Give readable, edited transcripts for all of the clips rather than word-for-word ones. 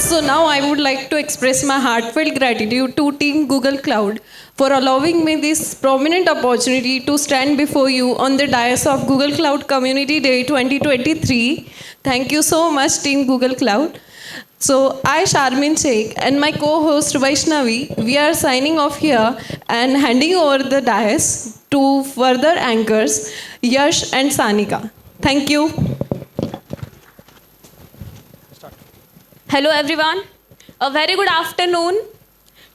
So now I would like to express my heartfelt gratitude to Team Google Cloud for allowing me this prominent opportunity to stand before you on the dais of Google Cloud Community Day 2023. Thank you so much, Team Google Cloud. So I, Sharmin Sheikh, and my co-host Vaishnavi, we are signing off here and handing over the dais to further anchors, Yash and Sanika. Thank you. Hello everyone. A very good afternoon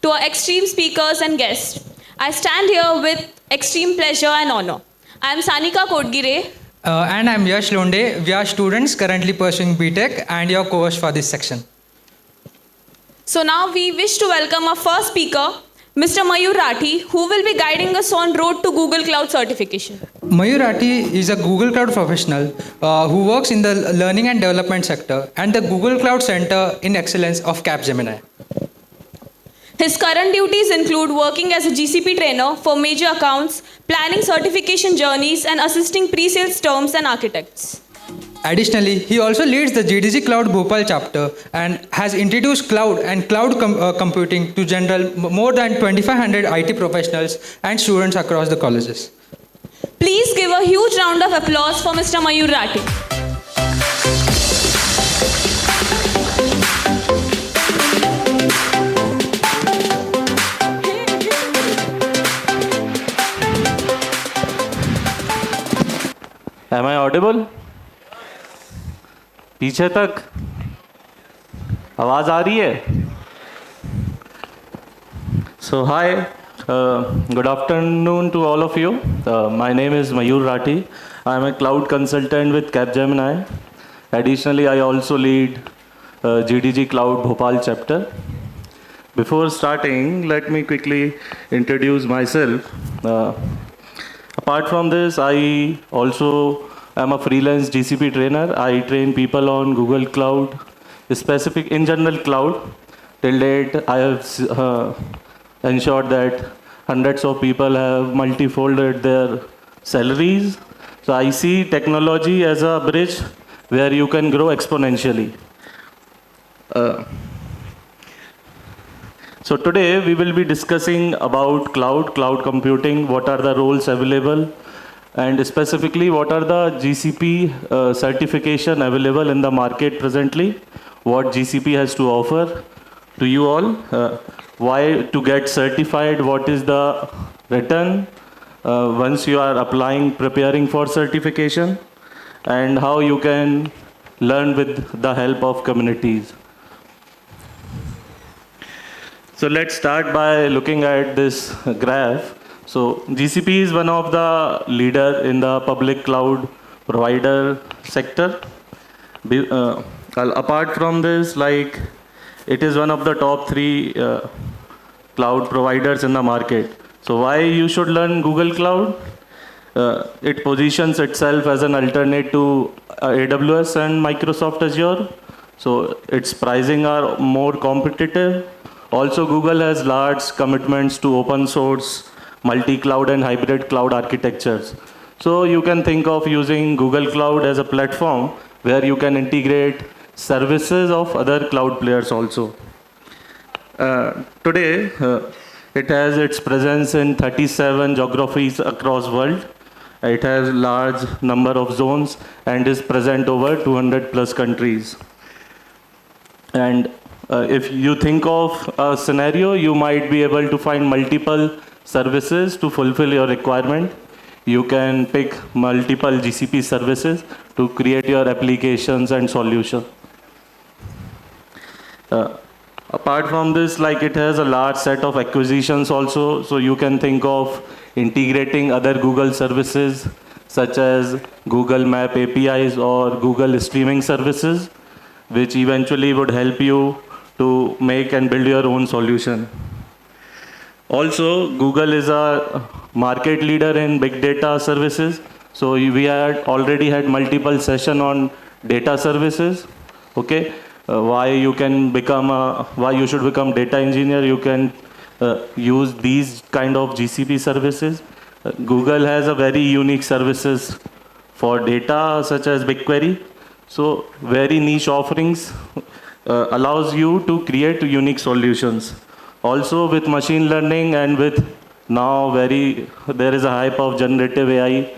to our extreme speakers and guests. I stand here with extreme pleasure and honor. I am Sanika Kodgire. And I'm Yash Londe. We are students currently pursuing BTech and your co-host for this section. So now we wish to welcome our first speaker, Mr. Mayur Rathi, who will be guiding us on road to Google Cloud certification. Mayur Rathi is a Google Cloud professional who works in the learning and development sector and the Google Cloud Center in Excellence of Capgemini. His current duties include working as a GCP trainer for major accounts, planning certification journeys, and assisting pre-sales terms and architects. Additionally, he also leads the GDG Cloud Bhopal chapter and has introduced cloud and cloud computing to more than 2,500 IT professionals and students across the colleges. Please give a huge round of applause for Mr. Mayur Rathi. Am I audible? पीछे तक आवाज आ रही है? So hi, good afternoon to all of you. My name is Mayur Rathi. I am a cloud consultant with Capgemini. Additionally, I also lead GDG Cloud Bhopal chapter. Before starting, let me quickly introduce myself. Apart from this, I also am a freelance GCP trainer. I train people on Google Cloud, in general cloud. Till date, I have ensured that hundreds of people have multi-folded their salaries. So I see technology as a bridge where you can grow exponentially. So today we will be discussing about cloud computing, what are the roles available, and specifically what are the GCP certification available in the market presently, what GCP has to offer to you all, why to get certified, what is the return once you are preparing for certification, and how you can learn with the help of communities. So let's start by looking at this graph. So GCP is one of the leader in the public cloud provider sector. Apart from this, it is one of the top 3 cloud providers in the market. So why you should learn Google Cloud? It positions itself as an alternate to AWS and Microsoft Azure. So its pricing are more competitive. Also, Google has large commitments to open source, multi-cloud and hybrid cloud architectures. So you can think of using Google Cloud as a platform where you can integrate services of other cloud players also. Today, it has its presence in 37 geographies across world. It has large number of zones and is present over 200 plus countries. And if you think of a scenario, you might be able to find multiple services to fulfill your requirement. You can pick multiple GCP services to create your applications and solution. Apart from this, it has a large set of acquisitions also, so you can think of integrating other Google services such as Google Map APIs or Google streaming services, which eventually would help you to make and build your own solution. Also, Google is a market leader in big data services. So we had already had multiple sessions on data services. Okay, why you should become data engineer? You can use these kind of GCP services. Google has a very unique services for data such as BigQuery. So very niche offerings allows you to create unique solutions. Also with machine learning and with now there is a hype of generative AI.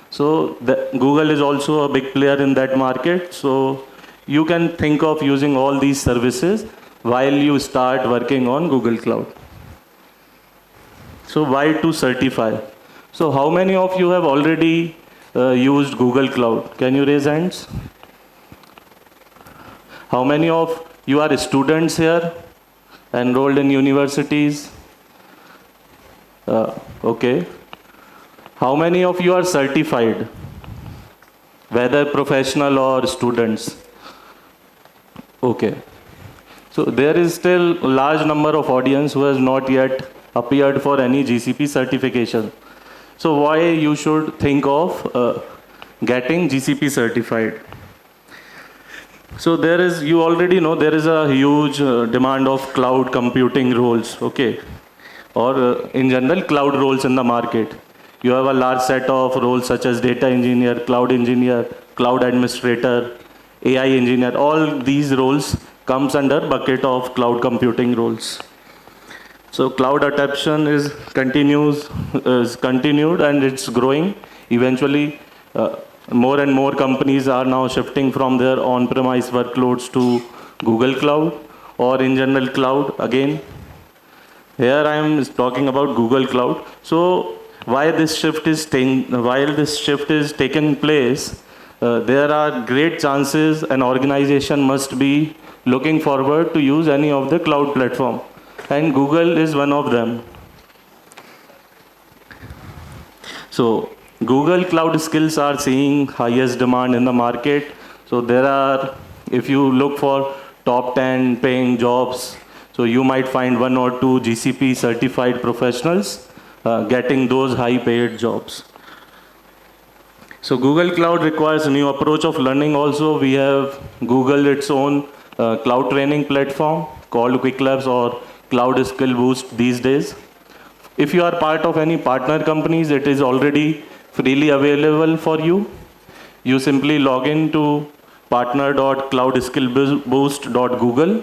So Google is also a big player in that market. So you can think of using all these services while you start working on Google Cloud. So why to certify? So how many of you have already used Google Cloud? Can you raise hands? How many of you are students here, enrolled in universities? Okay. How many of you are certified, whether professional or students? Okay. So there is still a large number of audience who has not yet appeared for any GCP certification. So why you should think of getting GCP certified? So you already know there is a huge demand of cloud computing roles, okay? Or in general, cloud roles in the market. You have a large set of roles such as data engineer, cloud administrator, AI engineer. All these roles comes under bucket of cloud computing roles. So cloud adoption is continued and it's growing. Eventually, more and more companies are now shifting from their on-premise workloads to Google Cloud or in general cloud again. Here I am talking about Google Cloud. So while this shift is taking place, there are great chances an organization must be looking forward to use any of the cloud platform. And Google is one of them. So Google Cloud skills are seeing highest demand in the market. So if you look for top 10 paying jobs, so you might find 1 or 2 GCP certified professionals getting those high paid jobs. So Google Cloud requires a new approach of learning also. We have Google its own cloud training platform called Quick Labs or Cloud Skill Boost these days. If you are part of any partner companies, it is already freely available for you. You simply log in to partner.cloudskillboost.google,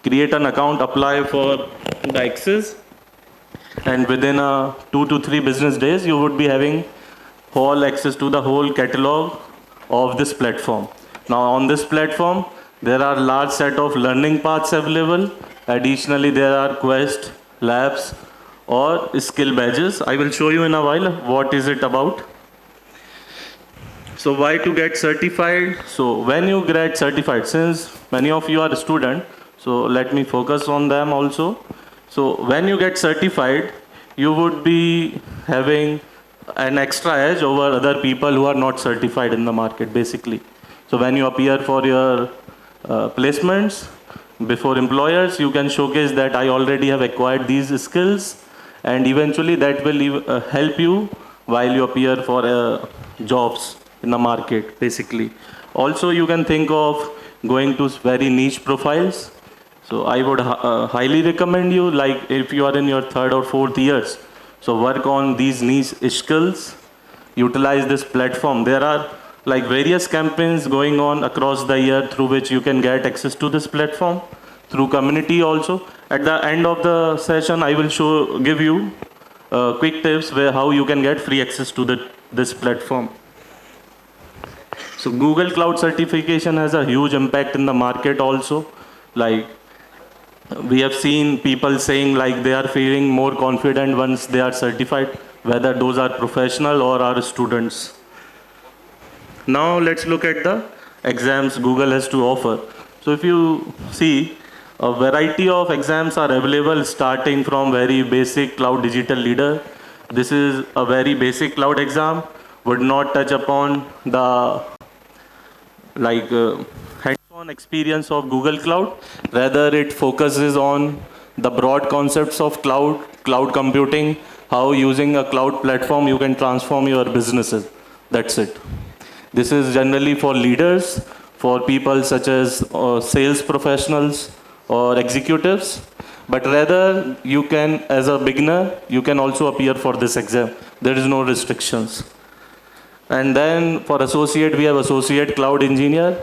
create an account, apply for the access, and within 2 to 3 business days, you would be having whole access to the whole catalog of this platform. Now on this platform, there are large set of learning paths available. Additionally, there are quest, labs, or skill badges. I will show you in a while what is it about. So why to get certified? So when you get certified, since many of you are student, so let me focus on them also. So when you get certified, you would be having an extra edge over other people who are not certified in the market, basically. So when you appear for your placements before employers, you can showcase that I already have acquired these skills, and eventually that will help you while you appear for jobs in the market, basically. Also, you can think of going to very niche profiles. So I would highly recommend you, like if you are in your 3rd or 4th years, so work on these niche skills, utilize this platform. There are like various campaigns going on across the year through which you can get access to this platform, through community also. At the end of the session, I will give you quick tips how you can get free access to this platform. So Google Cloud certification has a huge impact in the market also. Like we have seen people saying like they are feeling more confident once they are certified, whether those are professional or are students. Now let's look at the exams Google has to offer. So if you see, a variety of exams are available starting from very basic cloud digital leader. This is a very basic cloud exam, would not touch upon the hands-on experience of Google Cloud. Rather, it focuses on the broad concepts of cloud computing, how using a cloud platform you can transform your businesses. That's it. This is generally for leaders, for people such as sales professionals or executives. But rather, you can, as a beginner, you can also appear for this exam. There is no restrictions. And then for associate, we have associate cloud engineer.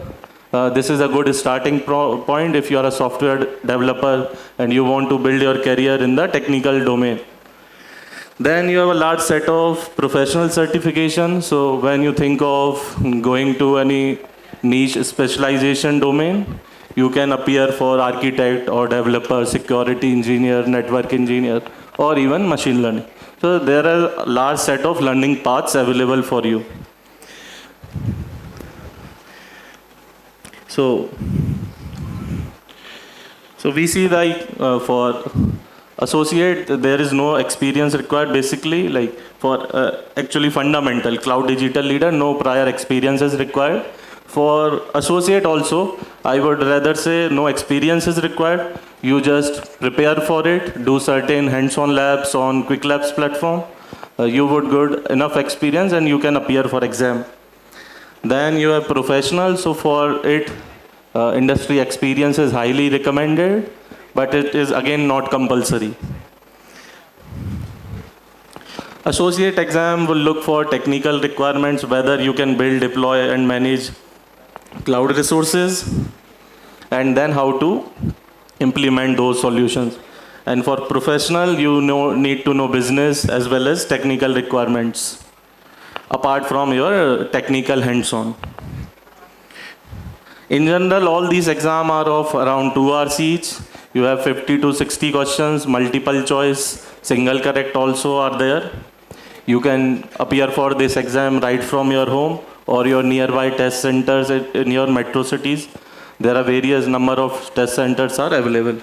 this is a good starting point if you are a software developer and you want to build your career in the technical domain. Then you have a large set of professional certifications. So when you think of going to any niche specialization domain, you can appear for architect or developer, security engineer, network engineer, or even machine learning. So there are a large set of learning paths available for you. So we see like for associate, there is no experience required basically, like for actually fundamental cloud digital leader, no prior experience is required. For associate also, I would rather say no experience is required. You just prepare for it, do certain hands-on labs on Quick Labs platform. You would good enough experience and you can appear for exam. Then you have professional, so for it, industry experience is highly recommended, but it is again not compulsory. Associate exam will look for technical requirements, whether you can build, deploy, and manage cloud resources, and then how to implement those solutions. And for professional, you need to know business as well as technical requirements, apart from your technical hands-on. In general, all these exams are of around 2 hours each. You have 50 to 60 questions, multiple choice, single correct also are there. You can appear for this exam right from your home or your nearby test centers in your metro cities. There are various number of test centers are available.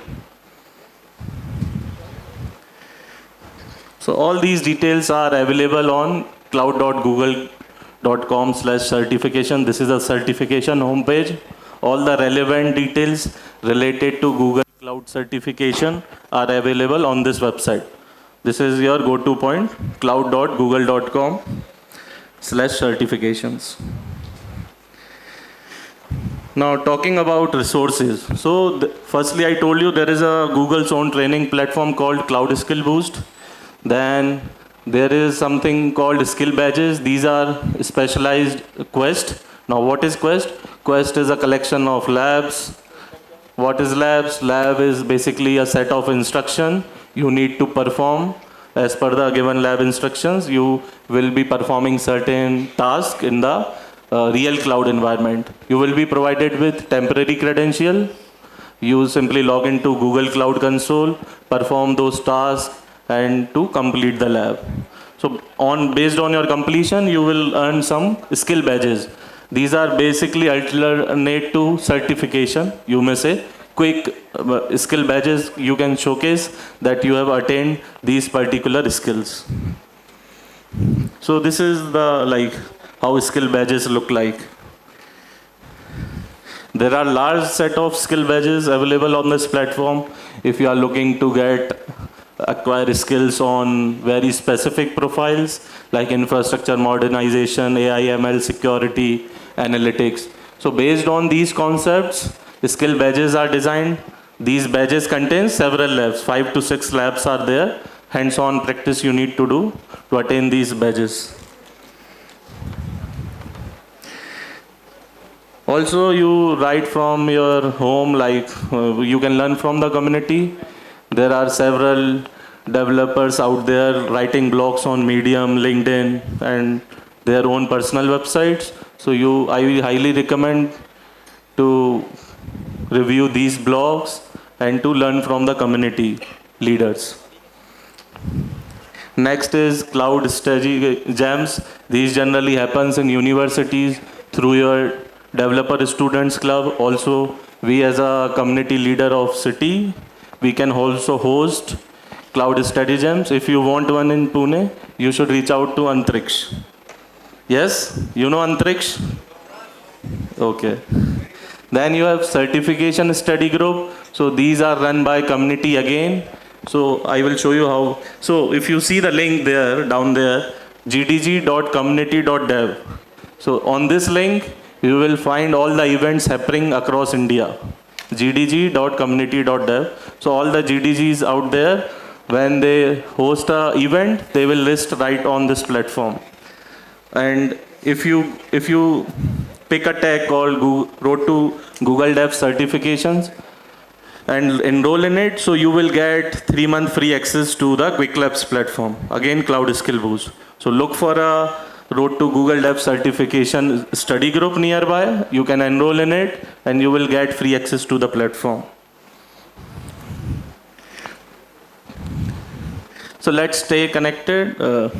So all these details are available on cloud.google.com/certification. This is a certification homepage. All the relevant details related to Google Cloud certification are available on this website. This is your go-to point, cloud.google.com/certifications. Now talking about resources. So firstly, I told you there is a Google's own training platform called Cloud Skill Boost. Then there is something called skill badges. These are specialized Quest. Now what is Quest? Quest is a collection of labs. What is labs? Lab is basically a set of instruction you need to perform. As per the given lab instructions, you will be performing certain tasks in the real cloud environment. You will be provided with temporary credential. You simply log into Google Cloud Console, perform those tasks, and to complete the lab. So based on your completion, you will earn some skill badges. These are basically alternate to certification, you may say. Quick skill badges you can showcase that you have attained these particular skills. So this is the how skill badges look like. There are large set of skill badges available on this platform. If you are looking to acquire skills on very specific profiles like infrastructure modernization, AI, ML, security, analytics. So based on these concepts, skill badges are designed. These badges contain several labs, 5 to 6 labs are there. Hands-on practice you need to do to attain these badges. Also, you write from your home, you can learn from the community. There are several developers out there writing blogs on Medium, LinkedIn, and their own personal websites. So I will highly recommend to review these blogs and to learn from the community leaders. Next is cloud strategy jams. These generally happens in universities through your developer students club. Also, we as a community leader of city, we can also host cloud strategy jams. If you want one in Pune, you should reach out to Antriksh. Yes, you know Antriksh? Okay. Then you have certification study group. So these are run by community again. So I will show you how. So if you see the link there, down there, gdg.community.dev. So on this link, you will find all the events happening across India. gdg.community.dev. So all the GDGs out there, when they host an event, they will list right on this platform. And if you pick a tag called Road to Google Dev Certifications and enroll in it. So you will get 3-month free access to the Quick Labs platform. Again, Cloud Skill Boost. So look for a Road to Google Dev Certification study group nearby. You can enroll in it and you will get free access to the platform. So let's stay connected. So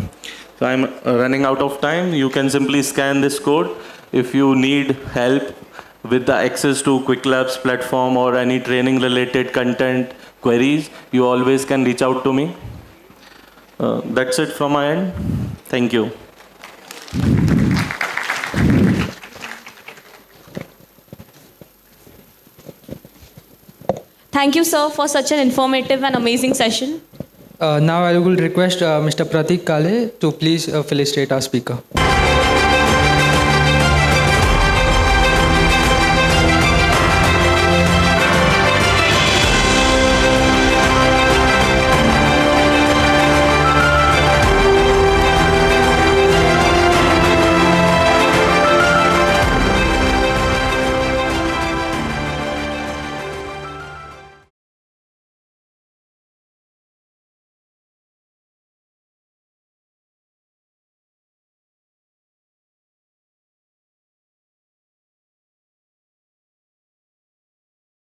I'm running out of time. You can simply scan this code. If you need help with the access to Quick Labs platform or any training related content queries, you always can reach out to me. That's it from my end. Thank you. Thank you, sir, for such an informative and amazing session. Now I will request Mr. Pratik Kale to please felicitate our speaker.